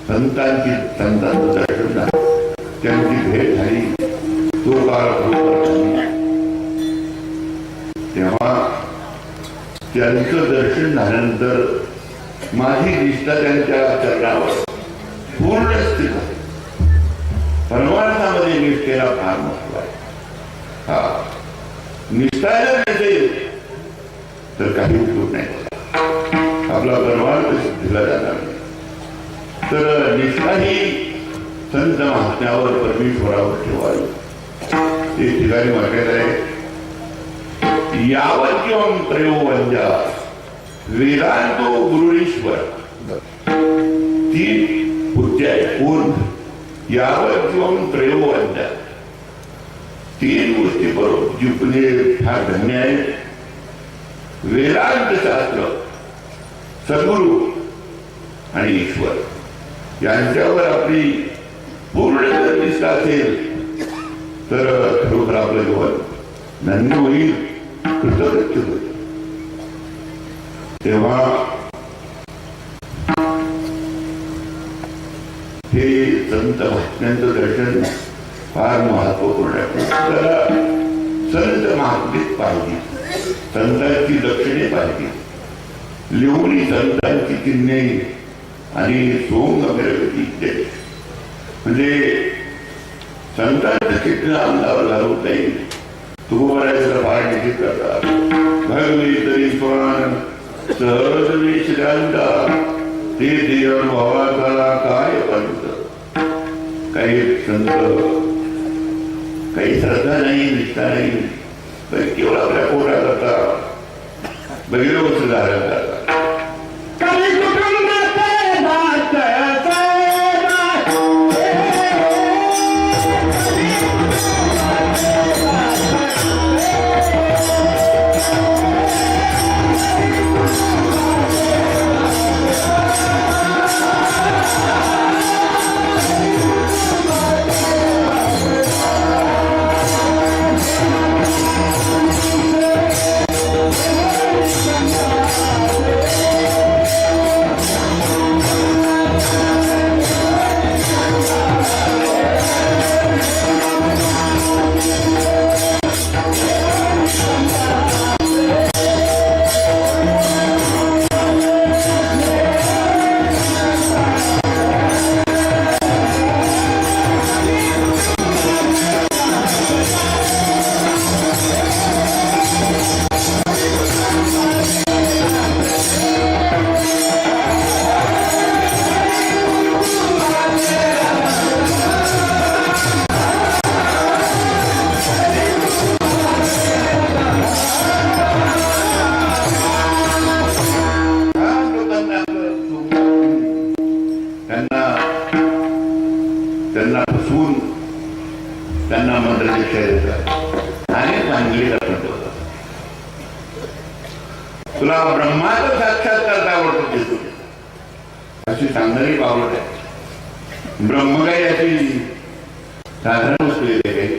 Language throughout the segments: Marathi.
संतांची संतांचं दर्शन झालं, त्यांची भेट झाली, तो काळ तेव्हा त्यांचं दर्शन झाल्यानंतर माझी निष्ठा त्यांच्या चरणावर पूर्ण स्थित आहे. परमार्थामध्ये निष्ठेला फार महत्व आहे. हा निष्ठा जर नसेल तर काही उपयोग नाही, आपला परमार्थ सिद्धीला जाणार नाही. तर निष्ठा ही संत महात्म्यावर परमेश्वरावर ठेवावी. ते ठिकाणी म्हटलेलं आहे, यावत्योम त्रयोवंजा वेदांतो गुरुरीश्वर. ती पुढची आहे पूर्ण यावत्योम त्रयोवंजा. तीन गोष्टी बरोबर जिंकणे फार धन्य आहे. वेदांत शास्त्र, सद्गुरु आणि ईश्वर यांच्यावर आपली पूर्ण जर निष्ठा असेल तर खरोखर आपलं जीवन धन्य होईल, कृतकृत्य होईल. तेव्हा हे संत महात्म्यांचं दर्शन फार महत्वपूर्ण आहे. तर संत महात्मेच पाहिजे, संतांची लक्षणे पाहिजे, लिहून संतांची चिन्हे आणि सोंग अग्रगती. म्हणजे संतांचं चिन्ह अंगावर घालवत नाही. तुकोबरायचं फार निश्चित करतात, भगवी तरी पण सहज विश्रांता ते देव भावाचा काय पंत. काही संत काही श्रद्धा नाही, निष्ठा नाही, केवळ आपल्या पोटा करता बहिरवच धारण करतात. Oh, त्यांना फसवून त्यांना मंत्रदीक्षा देतात आणि भानगडीत आपण ठेवतात. तुला ब्रह्माचा साक्षात्कार आवडतो देतो अशी सांगणारी पावलं आहे. ब्रह्म काय याची साधारण वस्तू येते काही.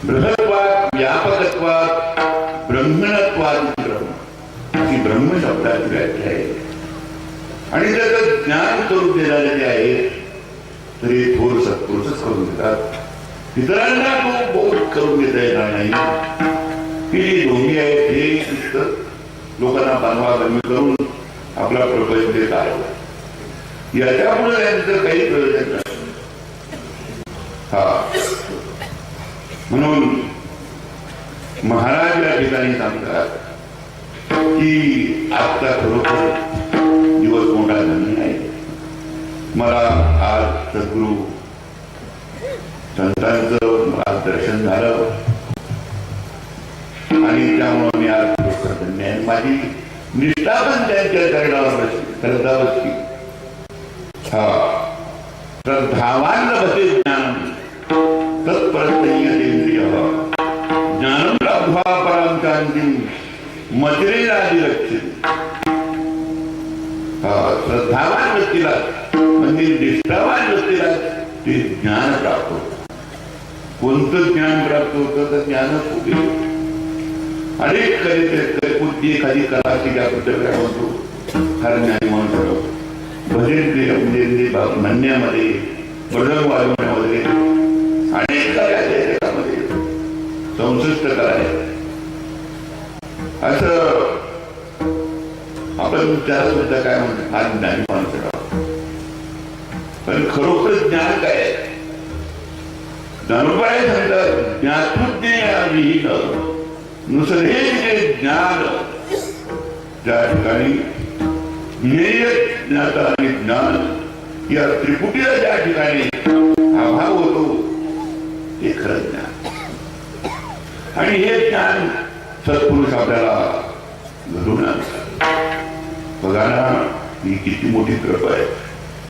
बृहत्वात व्यापकत्वात ब्रह्मणत्वात ब्रह्म अशी ब्रह्म शब्दाची व्याख्या आहे. आणि त्याचं ज्ञान स्वरूप देणारे जे आहे तरी थोर सत्पुरुषच करून देतात. इतरांना तो बोध करून देता येणार नाही की जी दोन्ही आहेत हे लोकांना बांधवागमी करून आपला प्रपंच देत आहे. याच्यामुळे त्यांचं काही प्रयोजन नाही. हा म्हणून महाराज या ठिकाणी सांगतात की आता खरोखर दिवस मोठा धन्य आहे. मला आज सद्गुरु संतांचं आज दर्शन झालं आणि त्यामुळे मी आज खरोखर धन्य आहे. माझी निष्ठा पण त्यांच्या चरणावर श्रद्धा बसली. हा श्रद्धावान लभते ज्ञान तत्परतेंद्रिय ज्ञानम लब्ध्वा परां शांतिं मतिरेणाधिरक्षित. श्रद्धावान व्यक्तीला म्हणजे निष्ठावान व्यक्तीला ते ज्ञान प्राप्त होतं. कोणतं ज्ञान प्राप्त होतं तर ज्ञान खूप अनेक बुद्धी एखादी कला की आपण त्याला म्हणतो फार ज्ञानी म्हणतो. भजन म्हणण्यामध्ये मृदंग वाजवण्यामध्ये अनेक कला त्याच्यामध्ये संश्लिष्ट कला आहे. असं आपण त्याला सुद्धा काय म्हणतो हा ज्ञानी माणूस. पण खरोखर ज्ञान काय आहे? ज्ञानोबा सांगतात ज्ञातृज्ञ नुसरे जे ज्ञान त्या ठिकाणी ज्ञेय ज्ञाता आणि ज्ञान या त्रिपुटीला ज्या ठिकाणी अभाव होतो ते खरं ज्ञान. आणि हे ज्ञान सत्पुरुष आपल्याला घडून आणतात. बघा ना ही किती मोठी कृपा आहे.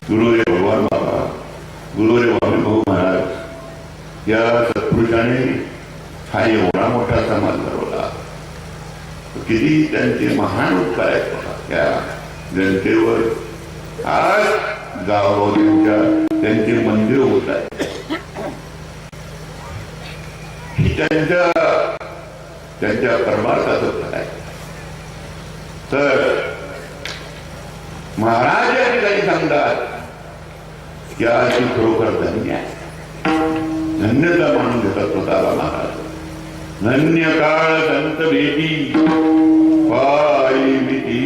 गुरु रे भगवान बाबा गुरु रे वामन भाऊ महाराज या सत्पुरुषाने हा एवढा मोठा समाज घडवला. किती त्यांचे महान उपकार आहेत बघा त्या जनतेवर. आज गावोगावच्या त्यांचे मंदिर होत आहे. ही त्यांच्या परमार्थाचं फळ आहे. तर महाराज या ठिकाणी सांगतात या खरोखर धन्य आहे. धन्यता मानून घेतात स्वतःला महाराज. धन्य काळ संत भेटी पायी मिती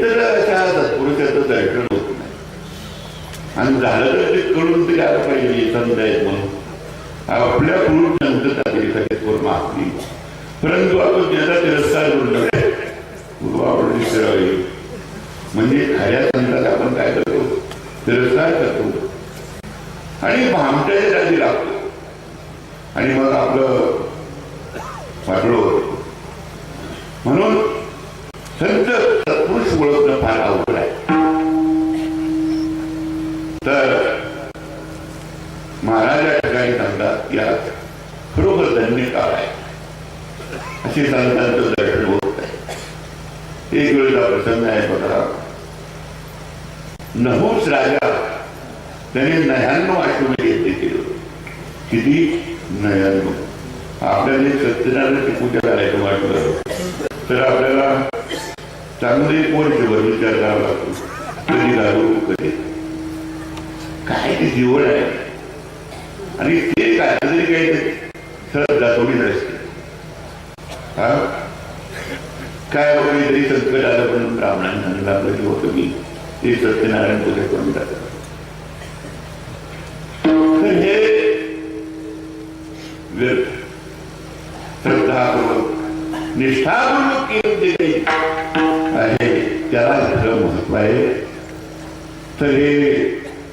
तर अशा सत्पुरुषाचं दर्शन होत नाही. आणि झालं तर ते कळून तरी आलं पाहिजे संत आहेत म्हणून आपल्या पूर्ण संतता तरी मागली. परंतु आपण ज्याचा तिरस्कार करून म्हणजे खऱ्या संतांना आपण काय करतो तिरस्कार करतो आणि भामट्याच्या जागी लागतो आणि मग आपलं वाटलो. म्हणून संत सत्पुरुष ओळखणं फार अवघड आहे. तर महाराजा ठिकाणी सांगतात या खरोखर धन्य काळ आहे. असे संतांचं दर्शन होत आहे. एक वेळेला प्रसंग आहे बघा. नहुष राजा त्याने 99 आठवडे घेतले केलं. किती 99. आपल्याला सत्यनारायणाची पूजा करायचं वाटलं तर आपल्याला चांगले वर्षभर विचार करावा लागतो. कधी घालू कधी काय ते जीवन आहे. आणि ते काय तरी काही सहज जातोडी नसते. काय वगैरे तरी संकट आलं पण ब्राह्मणांनी सांगितलं आपलं की होतं मी ते सत्यनारायण पूजा करून टाकलं. तर हे श्रद्धापूर्वक निष्ठापूर्वक केलं जे काही आहे त्याला खरं महत्व आहे. तर हे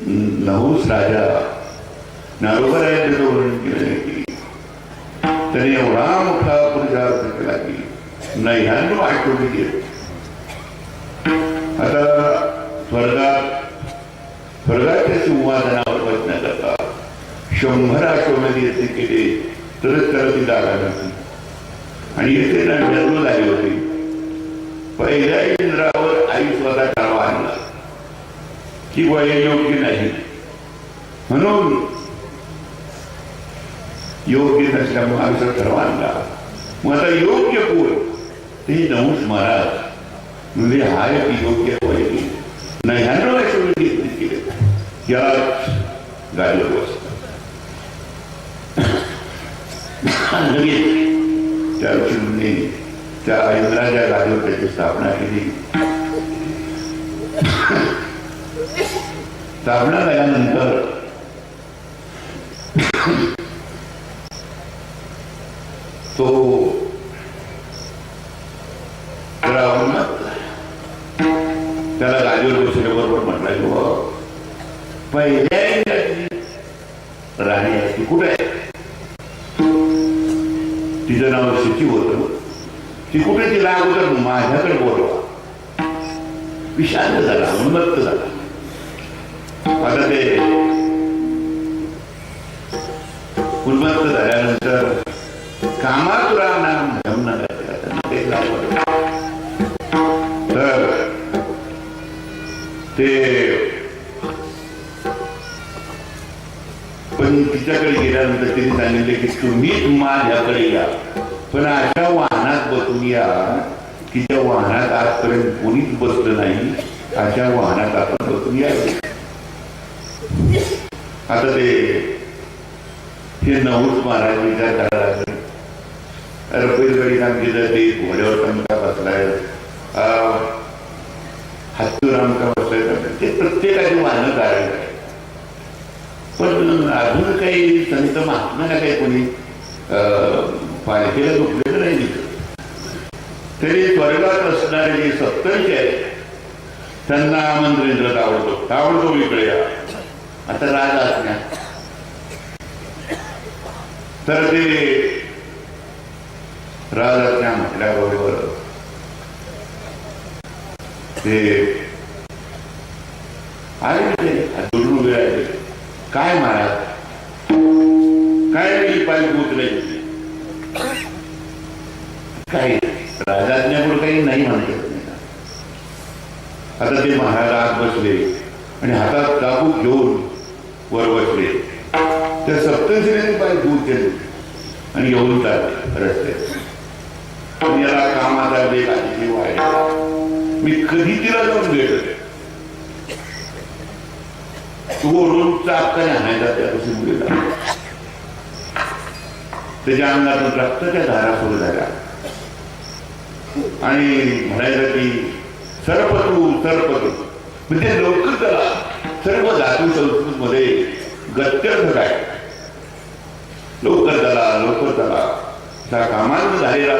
नहुष राजा नारोबरायांचं वर्णन केलं की त्याने एवढा मोठा पुरुषार्थ केला की 99 आठवडे गेले. आता स्वर्गाच्या सिंहासनावर बसण्याकरता 100 अश्वमेध यज्ञ केले तरच त्याला ती जागा नसते. आणि येथे जन्म झाली होती. पहिल्या इंद्रावर आई स्वतः टाळा आणला की वय योग्य नाही, म्हणून योग्य नसल्यामुळे आयुष्य ठरवा आणला. मग आता योग्य कोण ते नवस महाराज म्हणजे हाय की योग्य वय नाही. 99 अश्वमेध यज्ञ केले याच गाडीवर बसतात. लगेच त्या ऋषींनी त्या इंद्राच्या गाडीवर त्याची स्थापना केली. स्थापना झाल्यानंतर तो त्याला गाडीवर बसल्याबरोबर म्हटला की पहिल्या इंद्राची राणी आहे ती कुठे आहे? तिचं नाव शिची होतं. ती कुठे तिला अगोदर माझ्याकडे बोलवा. विशांत झाला, उन्मत्त झाला. आता ते उन्मत्त झाल्यानंतर कामातुरा नाम धमना तर ते पण तिच्याकडे गेल्यानंतर तिने सांगितले की तुम्हीच माझ्याकडे या, पण अशा वाहनात बसून या की त्या वाहनात आजपर्यंत कोणीच बसलं नाही. अशा वाहनात आपण बसून या. आता हे नवस महाराज विचार करायला लागले. रफेलगडी आमची ते घोड्यावर आमका बसलाय, हत्तीवर आमका बसलाय, ते प्रत्येकाची वाहनं काढायला. पण अजून काही संत महात्म्याला काही कोणी पालखीला झोपलेलं नाही दिसत. तरी स्वर्गात असणारे जे सप्तर्षी आहेत त्यांना आमंत्रण आवडतो इकडे या. आता राज आज्ञा तर ते राज आज्ञा म्हटल्याबरोबर ते आले जोडून उभे राहिले. काय महाराज काय नाही पाय पोचले काही राजाज्ञापुढे काही नाही म्हणत. आता ते महाराज बसले आणि हातात चाबूक घेऊन वर बसले. त्या सप्तर्षीने पाय दूर केले आणि घेऊन चालले रस्त्यात. याला कामाचा वेग आधी वाढला. मी कधी तिला जाऊन भेटले तू ओढून चापकाने आणायचा त्या दिवशी मुलीला. त्याच्या अंगातून रक्ताच्या धारा सुरू झाल्या आणि म्हणायचं की सरपतू म्हणजे लवकर त्याला सर्व धातू संस्कृत मध्ये गत्यर्थ काय लवकर त्याला त्या कामात झालेला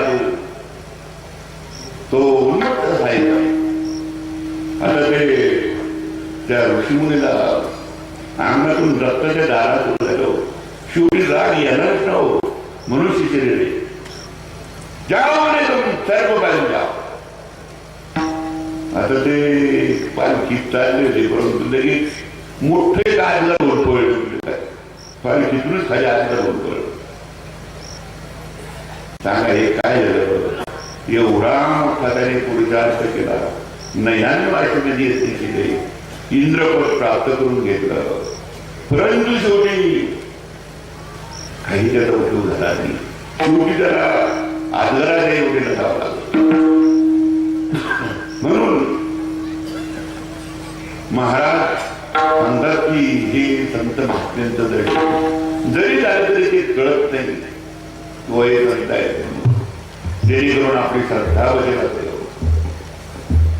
तो उन्नत राहायचा. आता ते त्या ऋषीमुनीला अंगातून रक्ताच्या धारा सुरू झालो. शेवटी राग येणारच नाहो मनुष्य शरीर जाओ नाही तुम्ही सर्व बाजू जाओ. आता ते पालखीत चालले होते परंतु लगेच मोठे काळला ओळखवले. पालखीतूनच खाली आजला ओळखवलं. सांगा हे काय झालं? एवढा मोठा त्याने पुरुषार्थ केला. 99 वर्षामध्ये यज्ञ केले. इंद्रपद प्राप्त करून घेतलं. परंतु शेवटी काही त्याचा उपयोग झाला नाही. शेवटी त्याला आदराच्या एवढे नसावं लागलं. म्हणून महाराज म्हणतात की हे संत महात्म्यांचं दर्शन जरी झालं तरी ते कळत नाही. वय संत आहे जेणेकरून आपली श्रद्धा वगैरे असेल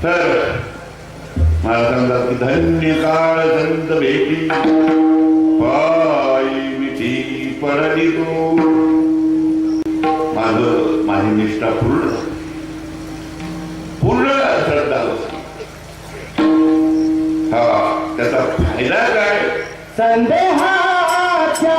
तर मला सांगतात की धन्य काळ संत भेटी पायी मिठी पडली तो. माझी निष्ठा पूर्ण श्रद्धा हा त्याचा फायदा काय? संदेहाच्या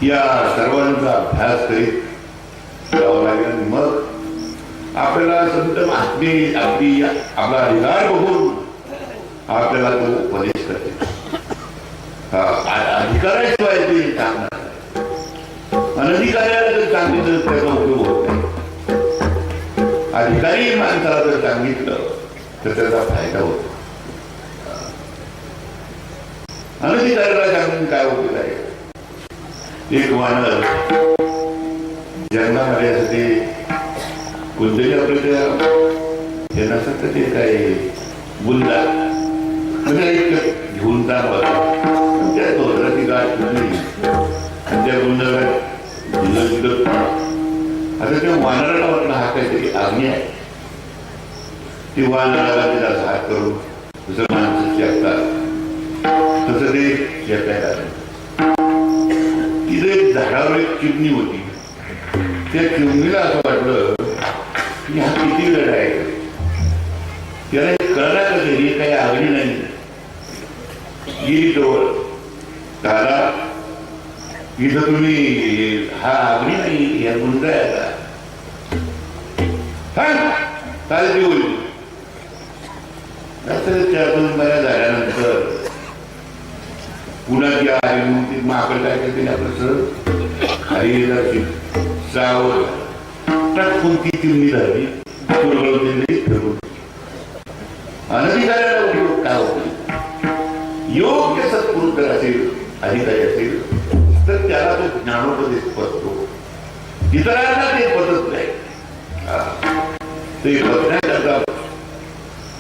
या सर्वांचा अभ्यास करीत करावा लागेल. मग आपल्याला संत महात्मे अगदी आपला अधिकार बघून आपल्याला तो उपदेश करते. अधिकाराशिवाय ते चांगलं अनधिकाऱ्याला जर सांगितलं त्याचा उपयोग होत नाही. अधिकारी माणसाला जर सांगितलं तर त्याचा फायदा होतो. अनधिकाऱ्याला सांगून काय उपयोग आहे. एक वानर जंगलामध्ये असते कोणत्याही आपल्या हे नसत ते काय बुंदा एक घेऊन त्या धोत्राची गाठ ठेवली आणि त्या गुंडाला आता त्या वानराला वाटलं हा काहीतरी आज्ञा आहे. ती वानराला त्याचा हात करून दुसरं माणसं शेकतात तसं ते शेकायला आलं. तिथे एक झाडावर एक चिमणी होती. त्या चिमणीला असं वाटलं की हा किती वेळ आहे. त्याला कळला कसं ही काही आगणी नाही. गेली जवळ त्याला इथं तुम्ही हा आगणी नाही या गुंडा आहे चालती होईल. त्यातून बऱ्या झाल्यानंतर पुन्हा ती आहे मग ती माकड काय करते आपलं सर खाली सावध टाकून ती चिमणी झाली फिरून अनधिकाऱ्याला उपयोग काय होतो. योग्य सत्पुरुष असेल अधिकारी असेल तर त्याला तो ज्ञानोपदेश पडतो. इतरांना ते पडत नाही. ते बघण्याकरता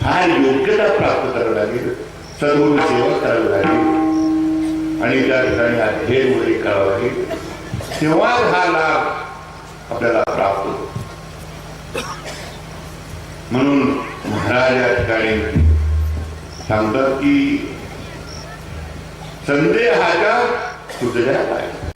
फार योग्यता प्राप्त करावी लागेल. सद्गुरू सेवा करावी लागेल आणि त्या ठिकाणी अध्ययन वगैरे करावं लागेल. तेव्हा हा लाभ आपल्याला प्राप्त होतो. म्हणून महाराज या ठिकाणी सांगतात की संदेहाच्या सुटल्या पाहिजे.